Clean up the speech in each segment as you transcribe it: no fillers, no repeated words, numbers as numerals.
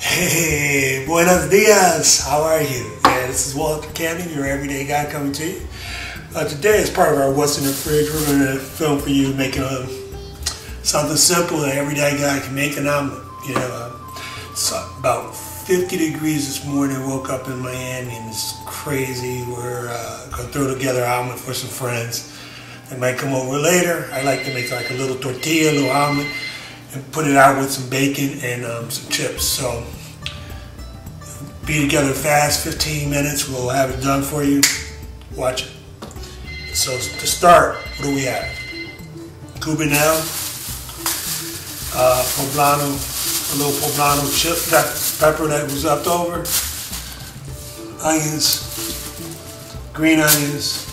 Hey, buenos dias. How are you? Yeah, this is Wally, your everyday guy, coming to you. Today, as part of our What's in the Fridge, we're going to film for you making something simple that everyday guy can make, an omelet. You know, it's about 50 degrees this morning. I woke up in Miami and it's crazy. We're going to throw together an omelet for some friends. They might come over later. I like to make like a little tortilla, a little omelet, and put it out with some bacon and some chips. So be together fast, 15 minutes. We'll have it done for you. Watch it. So to start, what do we have? Cubinel, poblano, a little poblano chip pepper that was left over, onions, green onions,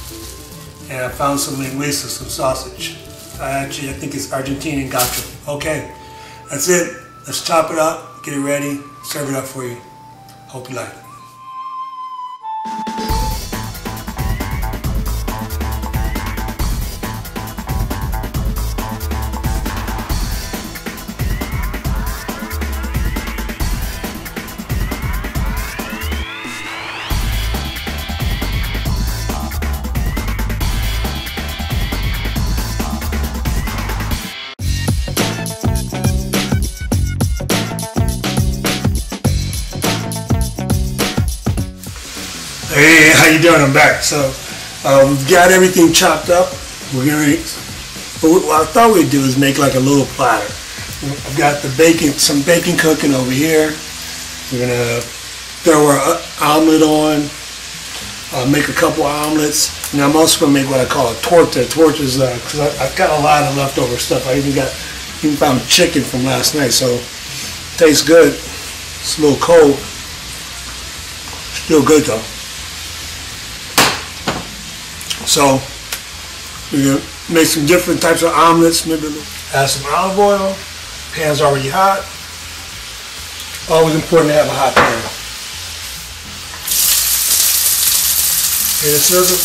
and I found some linguiça, some sausage. I think it's Argentinian gacho. Okay, that's it. Let's chop it up, get it ready, serve it up for you. Hope you like it. Hey, how you doing? I'm back. So we've got everything chopped up. We're gonna. What I thought we'd do is make like a little platter. I've got the bacon, some bacon cooking over here. We're gonna throw our omelet on. Make a couple omelets, and I'm also gonna make what I call a torta. Tortas, because I've got a lot of leftover stuff. I even found chicken from last night, so it tastes good. It's a little cold. Still good though. So we're going to make some different types of omelets. Maybe add some olive oil. Pan's already hot. Always important to have a hot pan. Here the sizzle.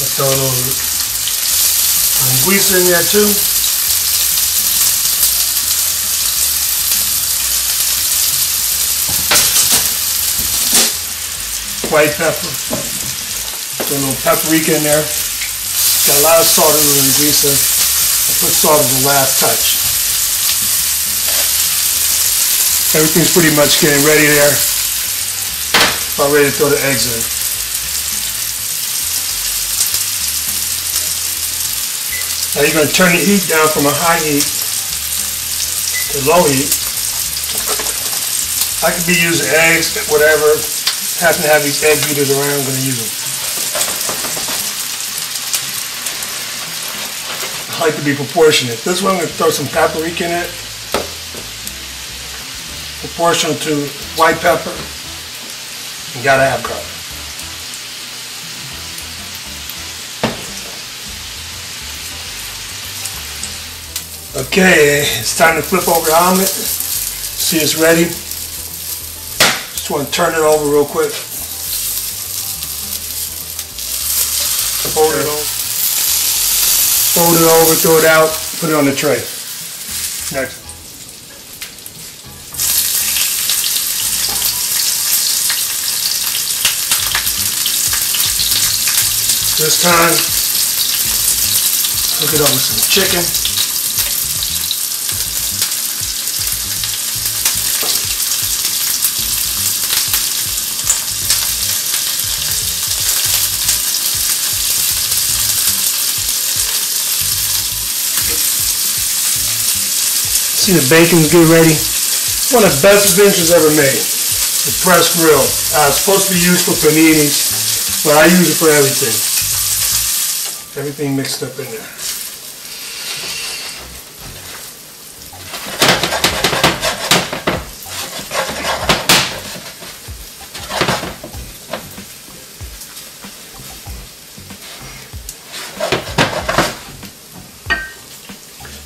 Let's throw a little linguiça in there too. White pepper. Put a little paprika in there. Got a lot of salt in the linguiça. I put salt as the last touch. Everything's pretty much getting ready there. About ready to throw the eggs in. Now you're going to turn the heat down from a high heat to low heat. I could be using eggs, whatever. Happen to have these egg beaters around, I'm going to use them. I like to be proportionate. This one I'm going to throw some paprika in it. Proportional to white pepper. You gotta have garlic. Okay, it's time to flip over the omelet. See, it's ready. Just want to turn it over real quick. Fold it over. Fold it over, throw it out, put it on the tray. Next. This time, hook it up with some chicken. See the bacon's getting ready. One of the best inventions ever made. The press grill. It's supposed to be used for paninis, but I use it for everything. Everything mixed up in there.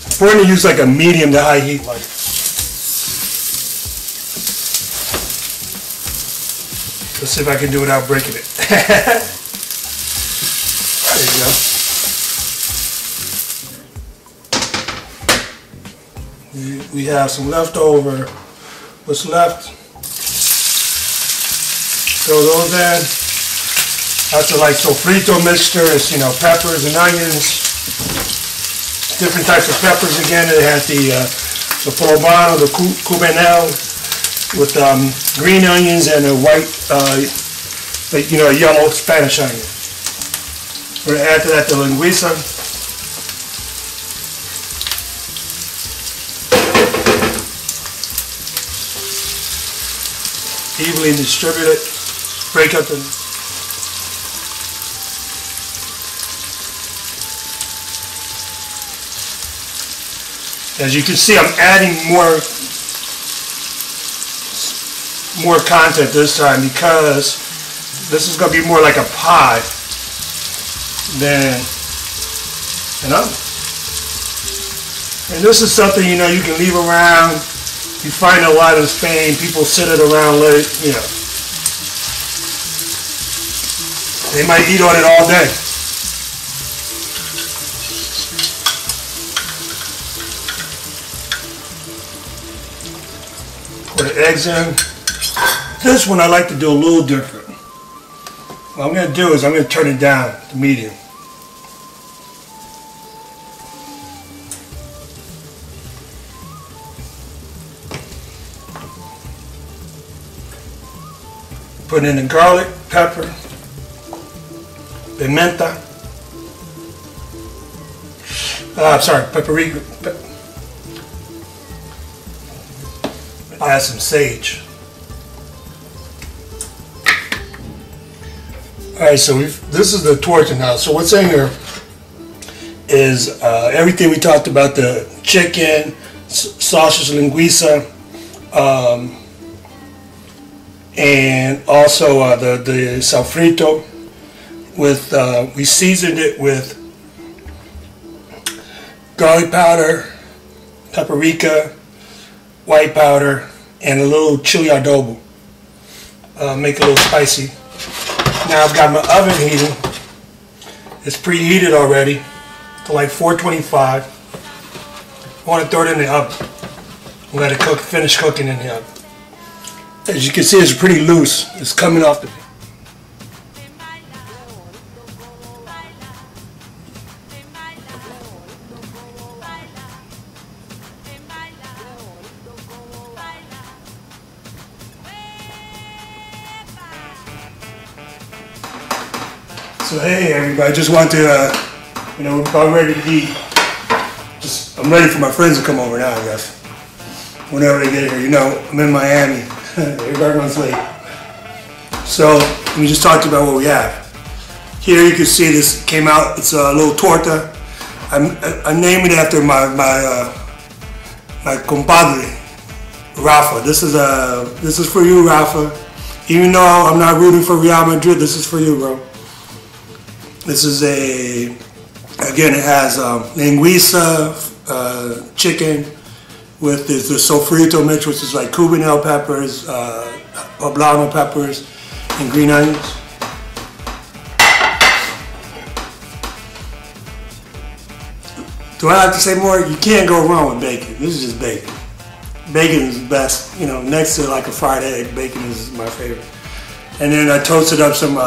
It's important to use like a medium to high heat light. Let's see if I can do it without breaking it. There you go. We have some leftover what's left. Throw those in. That's a like sofrito mixture. It's, you know, peppers and onions. Different types of peppers again. It has the poblano, the cubanel, with green onions and a white, you know, yellow Spanish onion. We're gonna add to that the linguiça. Evenly distribute it. Break up the. As you can see, I'm adding more content this time because this is going to be more like a pie than an oven. And this is something, you know, you can leave around. You find a lot in Spain, people sit it around, let it, you know. They might eat on it all day. Put the eggs in. This one I like to do a little different. What I'm going to do is I'm going to turn it down to medium. Put in the garlic, pepper, pimenta. Paprika. I'll add some sage. Alright, so this is the torta now. So what's in here is everything we talked about: the chicken, sausage, linguiça, and also the sofrito. With we seasoned it with garlic powder, paprika, white powder, and a little chili adobo. Make it a little spicy. Now I've got my oven heating. It's preheated already to like 425. I want to throw it in the oven and let it cook, finish cooking in the oven. As you can see, it's pretty loose. It's coming off the. So hey everybody, just want to, you know, we're about ready to eat. I'm ready for my friends to come over now, I guess. Whenever they get here, you know, I'm in Miami. Everybody runs late. So let me just talk to you about what we have. Here you can see this came out. It's a little torta. I named it after my compadre, Rafa. This is for you, Rafa. Even though I'm not rooting for Real Madrid, this is for you, bro. This is again, it has linguiça, chicken, with the sofrito mix, which is like cubanel peppers, poblano peppers, and green onions. Do I have to say more? You can't go wrong with bacon. This is just bacon. Bacon is the best, you know, next to like a fried egg, bacon is my favorite. And then I toasted up some,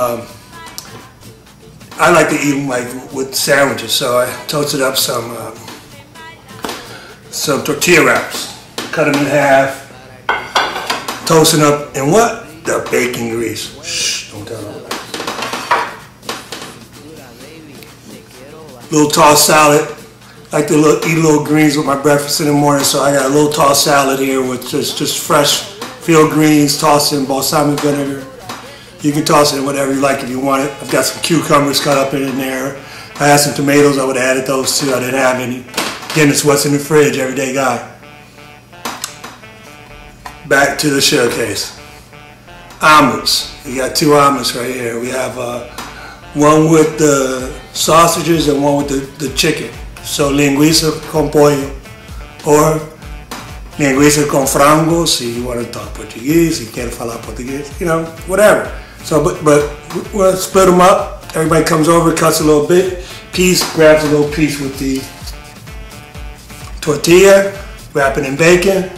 I like to eat them like with sandwiches, so I toasted up some tortilla wraps. Cut them in half, toasting up in what? The bacon grease. Shh, don't tell them. Little tossed salad. I like to eat little greens with my breakfast in the morning, so I got a little tossed salad here with just fresh field greens, tossed in balsamic vinegar. You can toss it in whatever you like if you want it. I've got some cucumbers cut up in there. If I had some tomatoes, I would have added those too. I didn't have any. Again, it's what's in the fridge, everyday guy. Back to the showcase. Omelets. We got two omelets right here. We have one with the sausages and one with the chicken. So linguiça con pollo, or linguiça con frango, si you want to talk Portuguese, si quieres falar Portuguese, you know, whatever. So, but we'll split them up. Everybody comes over, cuts a little piece, grabs a little piece with the tortilla, wrap it in bacon,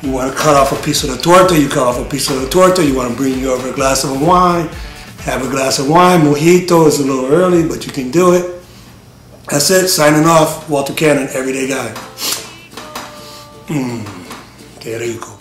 You want to cut off a piece of the torta, you cut off a piece of the torta. You want to bring you over a glass of wine, have a glass of wine. Mojito is a little early, but you can do it. That's it. Signing off. Walter Cannon, Everyday Guy. Qué rico.